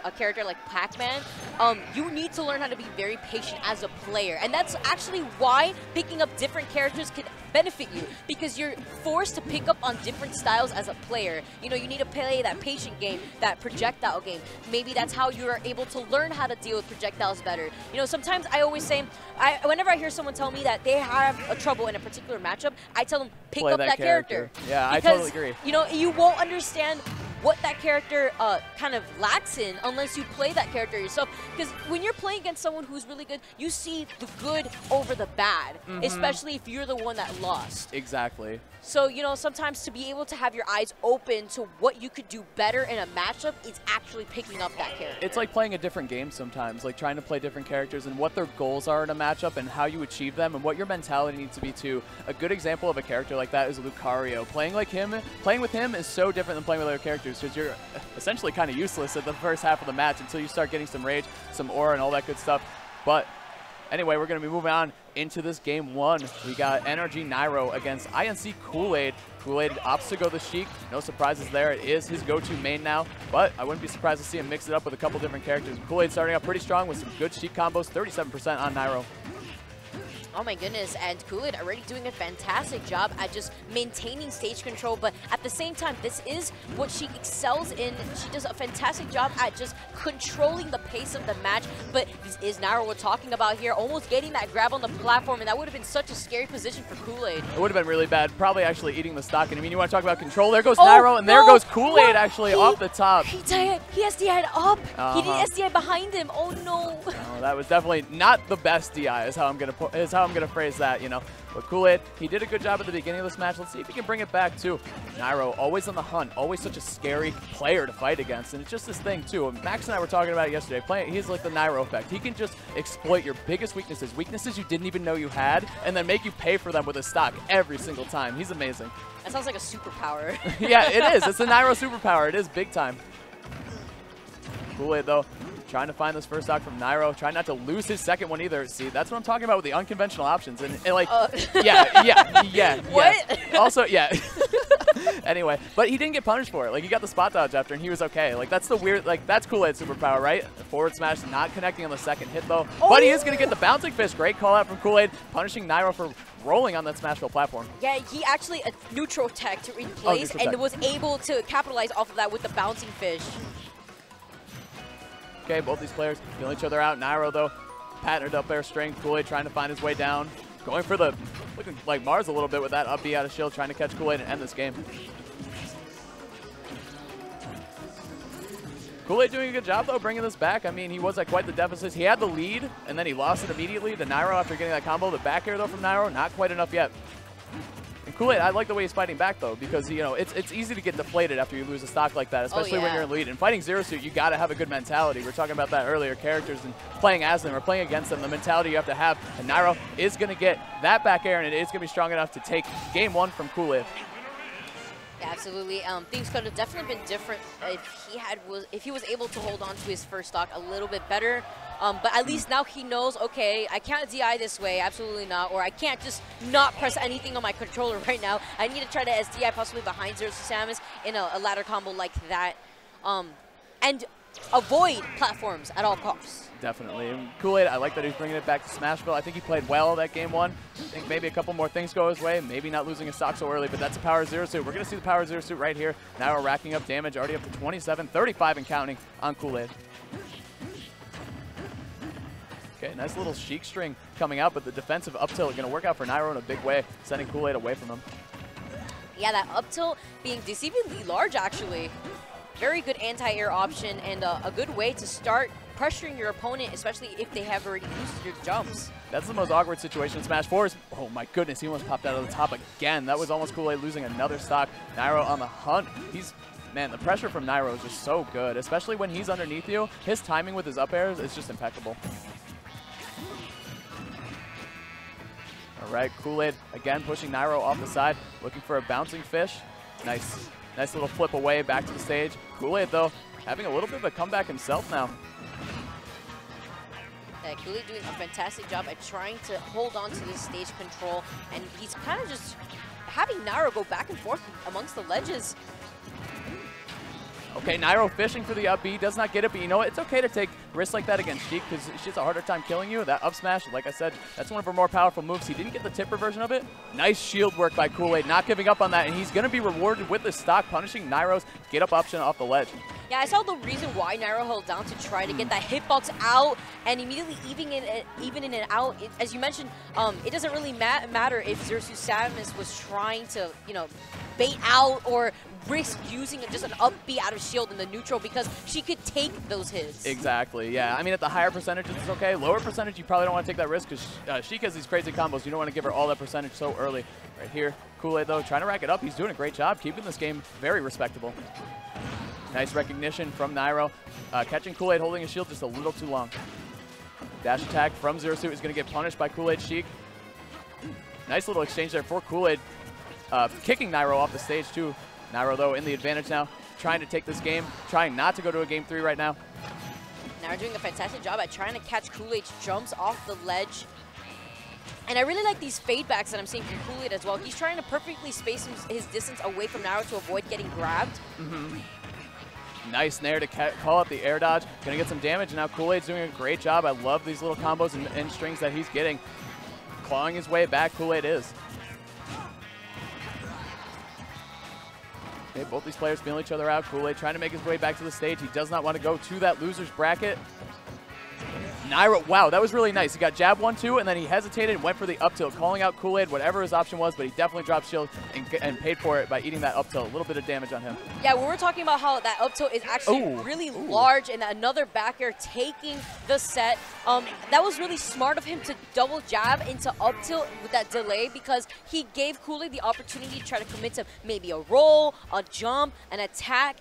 a character like Pac-Man, you need to learn how to be very patient as a player. And that's actually why picking up different characters can benefit you, because you're forced to pick up on different styles as a player. You know, you need to play that patient game, that projectile game. Maybe that's how you're able to learn how to deal with projectiles better. You know, sometimes I always say, whenever I hear someone tell me that they have a trouble in a particular matchup, I tell them, pick up that character. Yeah, because, I totally agree. You know, you won't understand what that character kind of lacks in unless you play that character yourself. Because when you're playing against someone who's really good, you see the good over the bad, especially if you're the one that lost. Exactly. So, you know, sometimes to be able to have your eyes open to what you could do better in a matchup is actually picking up that character. It's like playing a different game sometimes, like trying to play different characters and what their goals are in a matchup and how you achieve them and what your mentality needs to be too. A good example of a character like that is Lucario. Playing with him is so different than playing with other characters, because you're essentially kind of useless at the first half of the match until you start getting some rage, some aura, and all that good stuff. But anyway, we're going to be moving on into this game one. We got NRG Nairo against InC Koolaid. Koolaid opts to go the Sheik. No surprises there. It is his go-to main now, but I wouldn't be surprised to see him mix it up with a couple different characters. Koolaid starting out pretty strong with some good Sheik combos, 37% on Nairo. Oh my goodness, and Koolaid already doing a fantastic job at just maintaining stage control, but at the same time, this is what she excels in. She does a fantastic job at just controlling the pace of the match, but this is Nairo we're talking about here, almost getting that grab on the platform, and that would have been such a scary position for Koolaid. It would have been really bad, probably actually eating the stock, and I mean, you want to talk about control, there goes Nairo, and there goes Koolaid actually off the top. He SDI'd up, he didn't SDI behind him, oh no. Oh, that was definitely not the best DI is how I'm gonna phrase that, you know. But Koolaid, he did a good job at the beginning of this match. Let's see if he can bring it back too. Nairo, always on the hunt, always such a scary player to fight against, and it's just this thing too. Max and I were talking about it yesterday. He's like the Nairo effect. He can just exploit your biggest weaknesses you didn't even know you had, and then make you pay for them with his stock every single time. He's amazing. That sounds like a superpower. Yeah, it is. It's a Nairo superpower. It is big time. Koolaid though, trying to find this first stock from Nairo, trying not to lose his second one either. See, that's what I'm talking about with the unconventional options. And like, yeah. What? Also, yeah. Anyway, but he didn't get punished for it. Like, he got the spot dodge after, and he was okay. Like, that's the weird, like, that's Koolaid's superpower, right? The forward smash not connecting on the second hit, though. Oh. But he is going to get the bouncing fish. Great call out from Koolaid, punishing Nairo for rolling on that Smashville platform. Yeah, he actually neutral tech to replace and was able to capitalize off of that with the bouncing fish. Okay, both these players feeling each other out. Nairo, though, patterned up air string. Koolaid trying to find his way down. Going for the, looking like Mars a little bit with that up B out of shield, trying to catch Koolaid and end this game. Koolaid doing a good job, though, bringing this back. I mean, he was at quite the deficit. He had the lead, and then he lost it immediately to Nairo after getting that combo. The back air, though, from Nairo, not quite enough yet. And Koolaid, I like the way he's fighting back, though, because, you know, it's easy to get deflated after you lose a stock like that, especially when you're in lead. And fighting Zero Suit, you got to have a good mentality. We were talking about that earlier, characters and playing as them or playing against them, the mentality you have to have. And Nairo is going to get that back air, and it is going to be strong enough to take game one from Koolaid. Yeah, absolutely. Things could have definitely been different if he was able to hold on to his first stock a little bit better. But at least now he knows, okay, I can't DI this way, absolutely not, or I can't just not press anything on my controller right now. I need to try to SDI possibly behind Zero Suit Samus in a ladder combo like that, and avoid platforms at all costs. Definitely. And Koolaid, I like that he's bringing it back to Smashville. I think he played well that game one. I think maybe a couple more things go his way. Maybe not losing his stock so early, but that's a power Zero Suit. We're going to see the power Zero Suit right here. Now we're racking up damage, already up to 27, 35 and counting on Koolaid. Okay, nice little Sheik string coming out, but the defensive up tilt going to work out for Nairo in a big way, sending Koolaid away from him. Yeah, that up tilt being deceivingly large, actually. Very good anti-air option and a good way to start pressuring your opponent, especially if they have already used your jumps. That's the most awkward situation in Smash 4. Oh my goodness, he almost popped out of the top again. That was almost Koolaid losing another stock. Nairo on the hunt. Man, the pressure from Nairo is just so good, especially when he's underneath you. His timing with his up airs is just impeccable. All right, Koolaid again pushing Nairo off the side, looking for a bouncing fish. Nice little flip away back to the stage. Koolaid, though, having a little bit of a comeback himself now. Yeah, Koolaid doing a fantastic job at trying to hold on to this stage control, and he's kind of just having Nairo go back and forth amongst the ledges. Okay, Nairo fishing for the up B, does not get it, but you know what? It's okay to take risks like that against Sheik because she has a harder time killing you. That up smash, like I said, that's one of her more powerful moves. He didn't get the tipper version of it. Nice shield work by Koolaid, not giving up on that, and he's going to be rewarded with the stock, punishing Nairo's get up option off the ledge. Yeah, I saw the reason why Nairo held down to try to get that hitbox out and immediately even in and out. As you mentioned, it doesn't really matter if Xerxes Samus was trying to, you know, bait out or risk using just an up B out of shield in the neutral because she could take those hits. Exactly, yeah. I mean, at the higher percentages, it's okay. Lower percentage, you probably don't want to take that risk because Sheik has these crazy combos. You don't want to give her all that percentage so early. Right here, Koolaid, though, trying to rack it up. He's doing a great job keeping this game very respectable. Nice recognition from Nairo. Catching Koolaid holding his shield just a little too long. Dash attack from Xerxes is going to get punished by Koolaid Sheik. Nice little exchange there for Koolaid. Kicking Nairo off the stage, too. Nairo, though, in the advantage now, trying to take this game, trying not to go to a game 3 right now. Nairo doing a fantastic job at trying to catch Koolaid's jumps off the ledge. And I really like these fade backs that I'm seeing from Koolaid as well. He's trying to perfectly space his distance away from Nairo to avoid getting grabbed. Nice Nair to call out the air dodge. Gonna get some damage, and now Koolaid's doing a great job. I love these little combos and strings that he's getting. Clawing his way back, Koolaid is. Okay, both these players feeling each other out. Koolaid trying to make his way back to the stage. He does not want to go to that loser's bracket. Nairo, wow, that was really nice. He got jab 1-2, and then he hesitated and went for the up tilt, calling out Koolaid, whatever his option was, but he definitely dropped shield and paid for it by eating that up tilt. A little bit of damage on him. Yeah, we were talking about how that up tilt is actually really large, and another back air taking the set. That was really smart of him to double jab into up tilt with that delay because he gave Koolaid the opportunity to try to commit to maybe a roll, a jump, an attack,